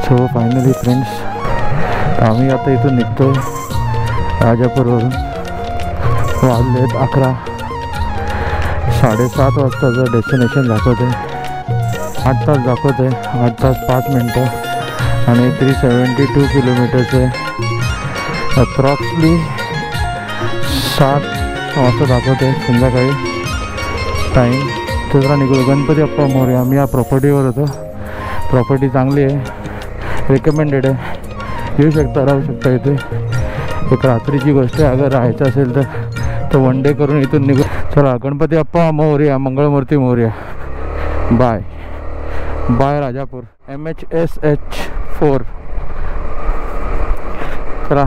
So finally friends, आम्ही आता इथून निघतोय राजापूरवरून. वाजलेत 11. 7:30 वाजताचं डेस्टिनेशन दाखवते. 8 तास दाखवते. 8 तास 5 मिनटं आणि 372 किलोमीटरचे. अप्रॉक्सली 7 वाजता दाखवते संध्याकाळी टाईम. तर जरा निघू. गणपती अप्पा मोरया. आम्ही या प्रॉपर्टीवर होतो. प्रॉपर्टी चांगली आहे, रिकमेंडेड आहे. येऊ शकता, राहू शकता इथे. एक रात्रीची गोष्ट आहे. अगर राहायचं असेल तर 1 डे करून इथून निघू. चला, गणपती अप्पा मोरया, मंगळमूर्ती मोरया. Bye bye Rajapur. MHSH4. चला,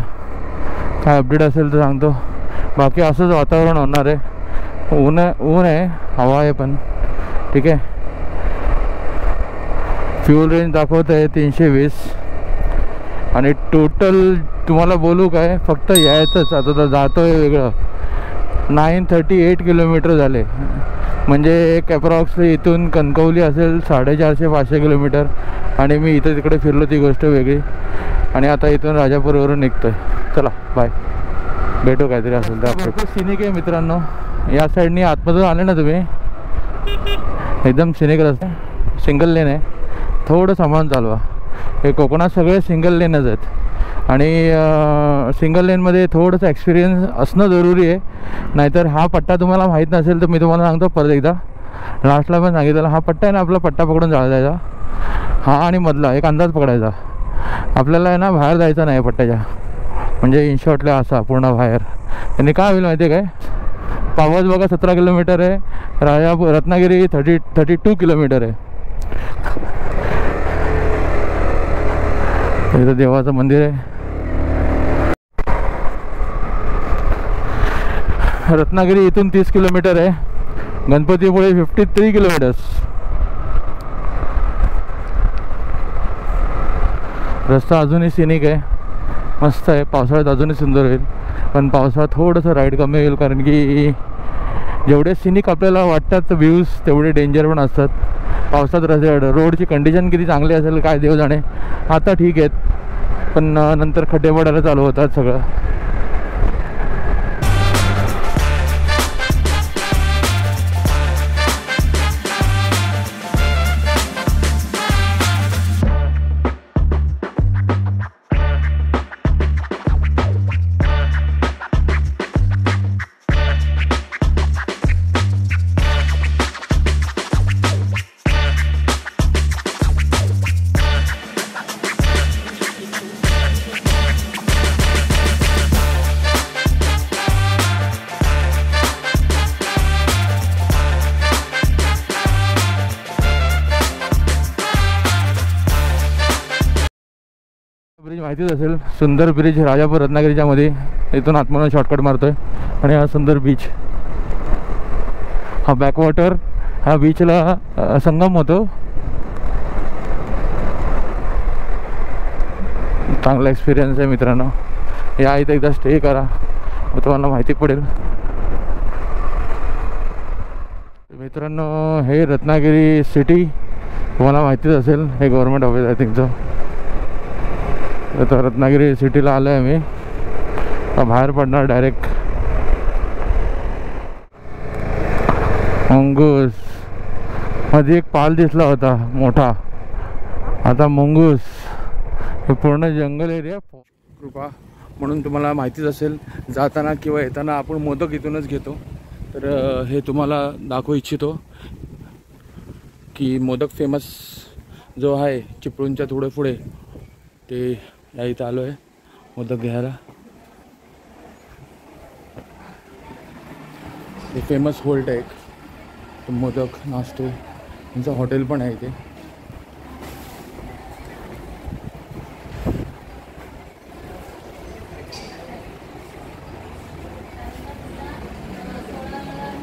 काय अपडेट असेल तर सांगतो. बाकी असंच वातावरण होणार आहे. ऊन आहे, हवा आहे पण. ठीक आहे. फ्यूल रेंज दाखवत आहे 320. आणि टोटल तुम्हाला बोलू काय, फक्त यायचंच आता तर जातो आहे वेगळं. 938 किलोमीटर झाले. म्हणजे एक अप्रॉक्स इथून कणकवली असेल 450-500 किलोमीटर. आणि मी इथं तिकडे फिरलो, ती गोष्ट वेगळी. आणि आता इथून राजापूरवरून निघतो आहे. चला बाय, भेटू काहीतरी असेल तर. आपलं सिनिक आहे मित्रांनो. या साईडनी आतमधून आले ना तुम्ही, एकदम सिनिक रस्ता. सिंगल लेन आहे. थोडं सामान चालवा. हे कोकणात सगळे सिंगल लेनच आहेत. आणि सिंगल लेनमध्ये थोडंसं एक्सपिरियन्स असणं जरुरी आहे. नाहीतर हा पट्टा तुम्हाला माहीत नसेल तर मी तुम्हाला सांगतो परत एकदा. लास्टला पण सांगितलं, हा पट्टा आहे ना, आपला पट्टा पकडून जायचा. हा आणि मधला एक अंदाज पकडायचा. आपल्याला आहे ना बाहेर जायचं नाही पट्ट्याच्या. म्हणजे इन शॉर्टला असा पूर्ण बाहेर. त्यांनी काय होईल माहिती आहे काय, पावस बघा 17 किलोमीटर आहे. रत्नागिरी 32 किलोमीटर आहे. इथं देवाचं मंदिर आहे. रत्नागिरी इथून 30 किलोमीटर आहे. गणपतीपुळे 53 किलोमीटर्स. रस्ता अजूनही सिनिक आहे, मस्त आहे. पावसाळ्यात अजूनही सुंदर होईल. पण पावसाळ्यात थोडंसं राईड कमी होईल, कारण की जेवढे सिनिक आपल्याला वाटतात व्ह्यूज तेवढे डेंजर पण असतात. पावसात रोडची कंडिशन किती चांगली असेल काय देव जाणे. आता ठीक आहेत, पण नंतर खड्डे पडायला चालू होतात सगळं. ब्रिज माहितीच असेल, सुंदर ब्रिज. राजापूर रत्नागिरीच्या मध्ये. इथून आतमधून शॉर्टकट मारतोय. आणि हा सुंदर बीच, हा बॅकवॉटर, हा बीचला संगम होतो. चांगला एक्सपिरियन्स आहे मित्रांनो. या इथं एकदा स्टे करा, मग तुम्हाला माहिती पडेल. मित्रांनो, हे रत्नागिरी सिटी तुम्हाला माहितीच असेल. हे गव्हर्नमेंट ऑफिस आहे थिंकचं. तर रत्नागिरी सिटीला आलो आहे मी. बाहेर पडणार डायरेक्ट. मुंगूस मध्ये एक पाल दिसला होता मोठा, आता मुंगूस. हे पूर्ण जंगल एरिया. कृपा म्हणून तुम्हाला माहितीच असेल, जाताना किंवा येताना आपण मोदक इथूनच घेतो. तर हे तुम्हाला दाखवू इच्छितो की मोदक फेमस जो आहे चिपळूणच्या थोडं पुढे, ते या इथं आलो आहे मोदक घ्यायला. हे फेमस होल्ट आहे एक. मोदक नाश्ते यांचं हॉटेल पण आहे इथे.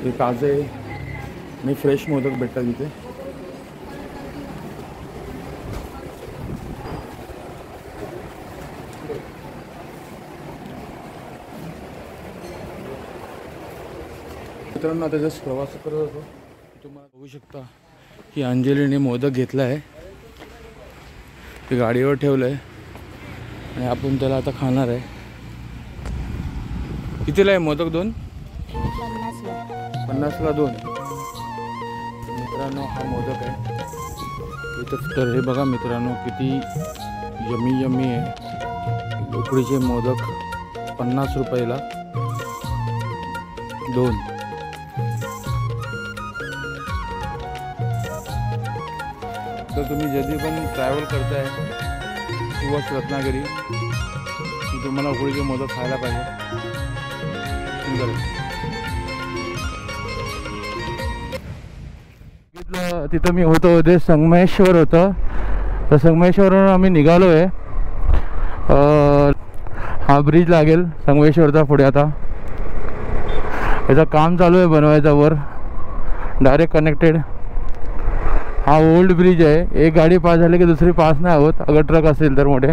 हे ताजे आणि फ्रेश मोदक भेटतात इथे. मित्रांनो, आता जस्ट प्रवास करत होतो, तुम्हाला बघू शकता की अंजलीने मोदक घेतला आहे. ते गाडीवर ठेवलं आहे आणि आपण त्याला आता खाणार आहे. कितीला आहे मोदक? 2? 50ला 2. मित्रांनो हा मोदक आहे इथं. तर हे बघा मित्रांनो किती यमी यमी आहे. उकडीचे मोदक 50 रुपयाला 2. तर तुम्ही जधी पण ट्रॅव्हल करताय सुवास रत्नागिरी की तुम्हाला उकडीचे मोदक खायला पाहिजे. तिथं मी होतो ते संगमेश्वर होतं. तर संगमेश्वरवरून आम्ही निघालो आहे. हा ब्रिज लागेल संगमेश्वरचा पुढे. आता याचं काम चालू आहे बनवायचा वर डायरेक्ट कनेक्टेड. हा ओल्ड ब्रिज आहे. एक गाडी पास झाली की दुसरी पास नाही होत अगर ट्रक असेल तर मोठे.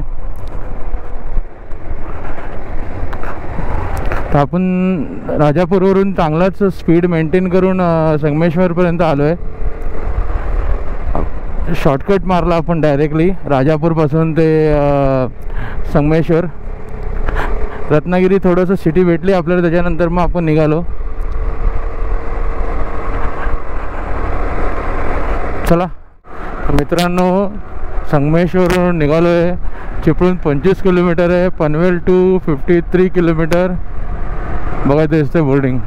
तर आपण राजापूरवरून चांगलाच स्पीड मेंटेन करून संगमेश्वरपर्यंत आलो आहे. शॉर्टकट मारला आपण डायरेक्टली राजापूरपासून ते संगमेश्वर. रत्नागिरी थोडंसं सिटी भेटली आपल्याला, त्याच्यानंतर मग आपण निघालो. चला मित्रांनो, संगमेश्वरवरून निघालो आहे. चिपळूण 25 किलोमीटर आहे. Panvel to 53 kilometre. बघा ते दिसते बोर्डिंग.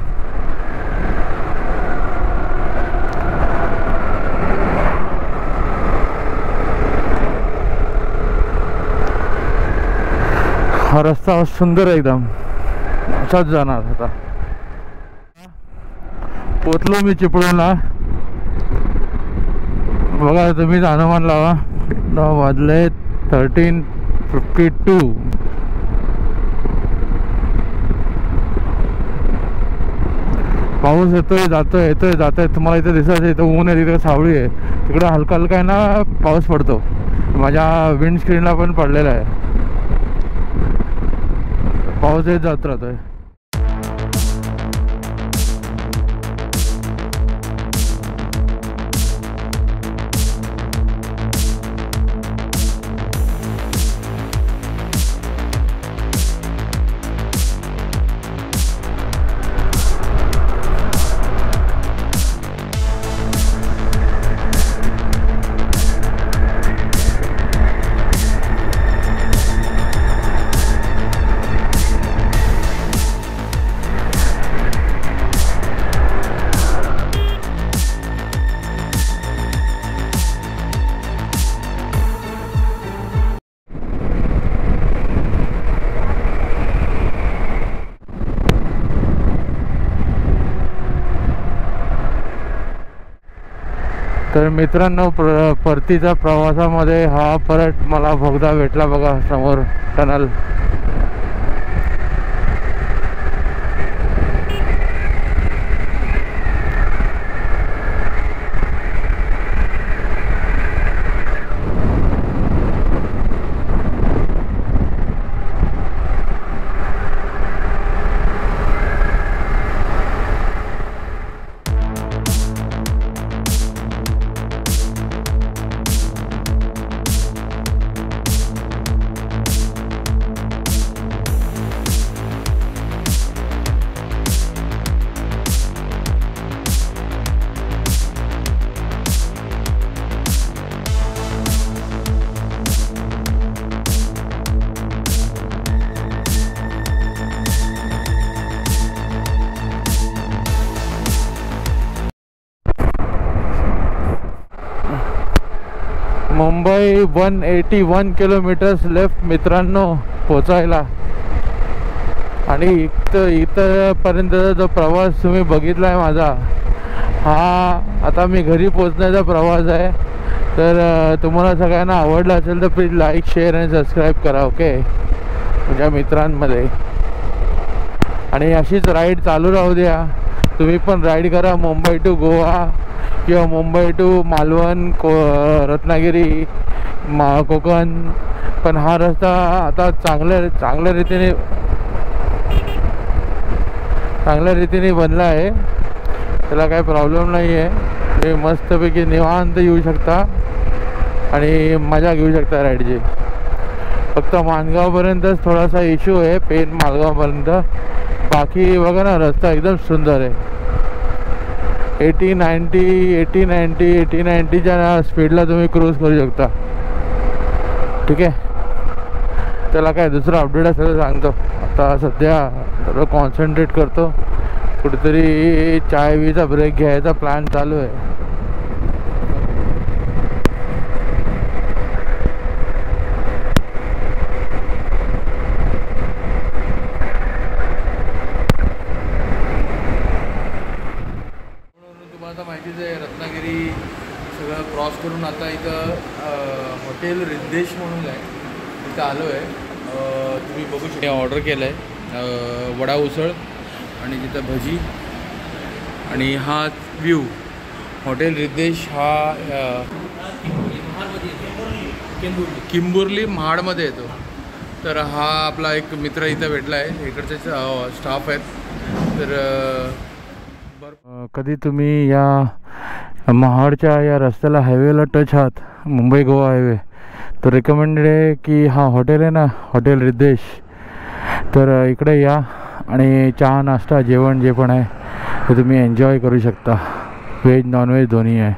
हा रस्ता सुंदर आहे एकदम. असाच जाणार आता. पोचलो मी चिपळूणला. बघा तुम्हीच अनुमान लावा. 9 वाजले 13:52. पाऊस येतोय जातोय येतोय जातोय. तुम्हाला इथे दिसायचं इथं ऊन आहे, तिथे सावळी आहे. तिकडे हलका हलका आहे ना पाऊस पडतो. माझ्या विंडस्क्रीनला पण पडलेला आहे. पाऊस येत जात राहतोय. तर मित्रांनो, परतीच्या प्रवासामध्ये हा परत मला बोगदा भेटला बघा समोर टनल. मुंबई 181 किलोमीटर्स लेफ्ट मित्रांनो पोचायला. आणि इथपर्यंतचा जो प्रवास तुम्ही बघितला आहे माझा, हा आता मी घरी पोचण्याचा प्रवास आहे. तर तुम्हाला सगळ्यांना आवडला असेल तर प्लीज लाईक शेअर आणि सबस्क्राईब करा. ओके, तुमच्या मित्रांमध्ये. आणि अशीच राईड चालू राहू द्या. तुम्ही पण राईड करा मुंबई टू गोवा किंवा मुंबई टू मालवण, रत्नागिरी, कोकण. पण हा रस्ता आता चांगल्या रीतीने बनला आहे. त्याला काही प्रॉब्लेम नाही आहे. तुम्ही मस्तपैकी निवांत येऊ शकता आणि मजा घेऊ शकता राईडची. फक्त माणगावपर्यंतच थोडासा इश्यू आहे, पेन मालगावपर्यंत. बाकी बघा ना, रस्ता एकदम सुंदर आहे. 80-90च्या स्पीडला तुम्ही क्रूज करू शकता. ठीक आहे, त्याला काय दुसरं अपडेट असेल सांगतो. आता सध्या थोडं कॉन्सन्ट्रेट करतो. कुठेतरी चाय बीचा ब्रेक घ्यायचा प्लॅन चालू आहे. तुम्हाला माहितीच आहे, रत्नागिरी सगळं क्रॉस करून आता इथं हॉटेल रिद्देश म्हणून आहे, तिथं आलो आहे. तुम्ही बघू शकता, ऑर्डर केलं आहे वडा उसळ आणि तिथं भजी. आणि हा व्ह्यू हॉटेल रिद्देश हा किंबुर्ली महाडमध्ये येतो. तर हा आपला एक मित्र इथं भेटला आहे, इकडचे स्टाफ आहेत. तर कधी तुम्ही या महाडच्या या रस्त्याला हायवेला टच आहात, मुंबई गोवा हायवे, तर रिकमेंडेड आहे की हा हॉटेल आहे ना, हॉटेल रिद्देश. तर इकडे या आणि चहा नाश्ता जेवण जे पण आहे ते तुम्ही एन्जॉय करू शकता. व्हेज नॉनव्हेज दोन्ही आहे.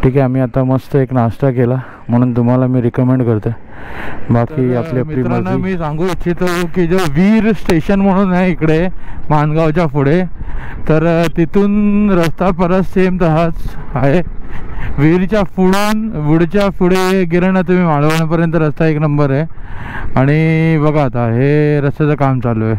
ठीक आहे, आम्ही आता मस्त एक नाश्ता केला म्हणून तुम्हाला मी रिकमेंड करते. बाकी आपल्या मित्रांना मी सांगू इच्छितो की जो वीर स्टेशन म्हणून आहे इकडे माणगावच्या पुढे, तर तिथून रस्ता परत सेम तसाच आहे. वीरच्या पुढच्या पुढे गेलं ना तुम्ही मालवणपर्यंत रस्ता एक नंबर आहे. आणि बघा आता हे रस्त्याचं काम चालू आहे.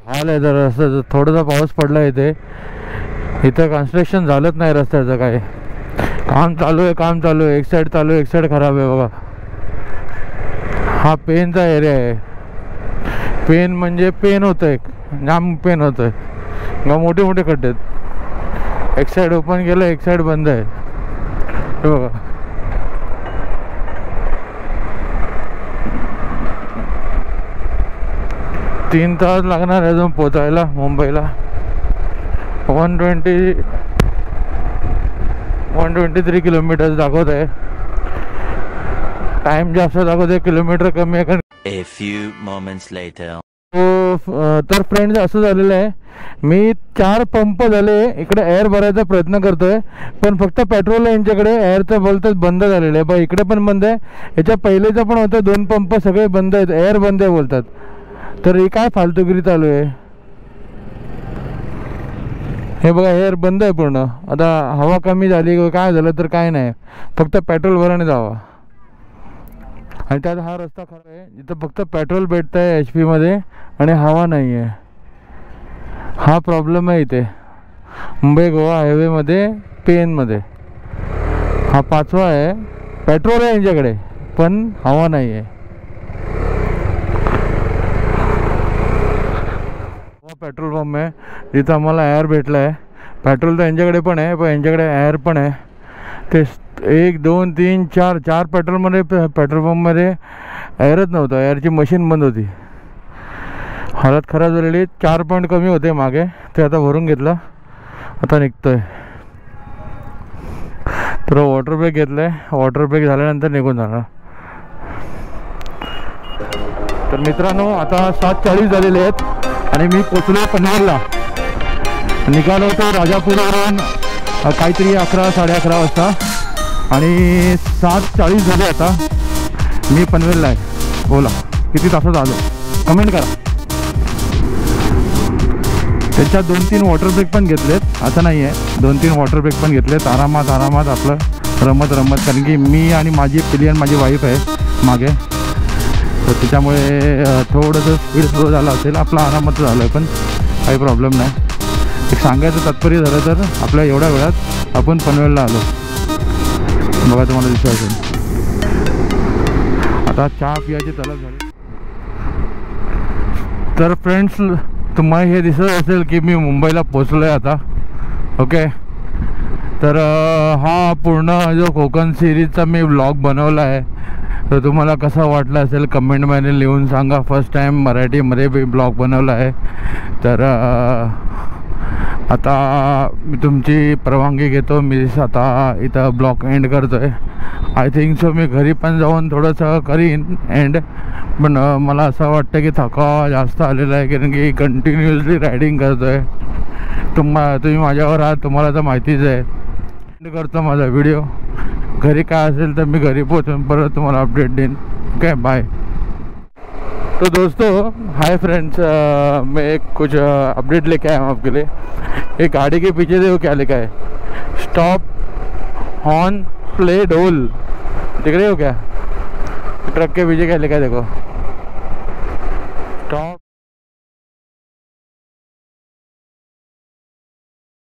हाल आहे जर रस्त्याचं. थोडासा पाऊस पडला इथे, इथं कन्स्ट्रक्शन झालंच नाही रस्त्याचं. काय काम चालू आहे, एक साईड चालू आहे, एक साईड खराब आहे. बघा, हा पेनचा एरिया आहे. पेन म्हणजे पेन होतं, एक जाम पेन होतं. मोठे मोठे खड्डे आहेत. एक साईड ओपन केलं, एक साईड बंद आहे. हे बघा, तीन तास लागणार अजून पोचायला मुंबईला. 123 किलोमीटर दाखवत आहे. टाइम जास्त दाखवत आहे, किलोमीटर कमी आहे. A few moments later. तर फ्रेंड्स असं झालेलं आहे, मी 4 पंप झाले इकडे एअर भरायचा प्रयत्न करतोय, पण फक्त पेट्रोल आहे यांच्याकडे. एअरचं बोलतात बंद झालेलं आहे. इकडे पण बंद आहे, याच्या पहिलेचं पण होतं. 2 पंप सगळे बंद आहेत, एअर बंद आहे बोलतात. तर ही काय फालतूगिरी चालू आहे. हे बघा, एअर बंद आहे पूर्ण. आता हवा कमी झाली काय झालं तर काय नाही, फक्त पेट्रोल भराने जावा. आणि त्यात हा रस्ता खराब आहे जिथं फक्त पेट्रोल भेटतं आहे HP मध्ये आणि हवा नाही आहे. हा प्रॉब्लेम आहे इथे मुंबई गोवा हायवेमध्ये, पेनमध्ये. हा 5वा आहे. पेट्रोल आहे यांच्याकडे पण हवा नाही आहे. पेट्रोल पंप आहे जिथं आम्हाला एअर भेटला आहे. पेट्रोल तर यांच्याकडे पण आहे, पण यांच्याकडे एअर पण आहे. ते 1 2 3 4 पेट्रोल पंपमध्ये एअरच नव्हतं. एअरची मशीन बंद होती. हालत खराब झालेली. 4 पॉईंट कमी होते मागे, ते आता भरून घेतलं, आता निघतोय. तर वॉटर ब्रेक घेतलं आहे. वॉटर ब्रेक झाल्यानंतर निघून जाणार. तर मित्रांनो, आता 7:40 झालेले आहेत आणि मी पोचलो पनवेलला. निघालो होतो राजापूरवरून काहीतरी 11 साडे11 वाजता आणि 7:40 झाले आता. मी पनवेलला आहे. बोला किती तासात आलो, कमेंट करा. त्याच्यात 2-3 वॉटर ब्रेक पण घेतलेत, असं नाही आहे. 2-3 वॉटर ब्रेक पण घेतलेत. आरामात आपलं रमत. कारण की मी आणि माझी पिलियन, माझी वाईफ आहे मागे, तर त्याच्यामुळे थोडंसं स्पीड स्लो झालं असेल. आपला आरामात झालं आहे, पण काही प्रॉब्लेम नाही. एक सांगायचं तात्पर्य झालं तर आपल्या एवढ्या वेळात आपण पनवेलला आलो. बघा, तुम्हाला दिसत असेल. आता चहा पियाची तलब झाली. तर फ्रेंड्स, तुम्हाला हे दिसत असेल की मी मुंबईला पोचलो आहे आता. ओके, तर हा पूर्ण जो कोकण सिरीजचा मी व्लॉग बनवला आहे तर तुम्हाला कसा वाटला असेल कमेंटमध्ये लिहून सांगा. फर्स्ट टाईम मराठीमध्ये बी ब्लॉग बनवला आहे. तर आता मी तुमची परवानगी घेतो. मी आता इथं ब्लॉग एंड करतो आहे. आय थिंक सो मी घरी पण जाऊन थोडंसं करीन एंड. पण मला असं वाटतं की थकावा जास्त आलेला आहे, कारण की कंटिन्युअसली रायडिंग करतो आहे. तुम्ही माझ्यावर आहात, तुम्हाला तर माहितीच आहे. एंड करतो माझा व्हिडिओ. घरी काय असेल तर मी घरी पोहोचून परत तुम्हाला अपडेट देईन. Okay, bye. तो दोस्तों, हाय फ्रेंड्स, मैं एक कुछ अपडेट लेके आया हूँ आपके लिए. एक गाड़ी के पीछे देखो क्या लिखा है, स्टॉप हॉर्न प्ले डोल. दिख रहे हो क्या? ट्रक के पीछे क्या लिखा है देखो.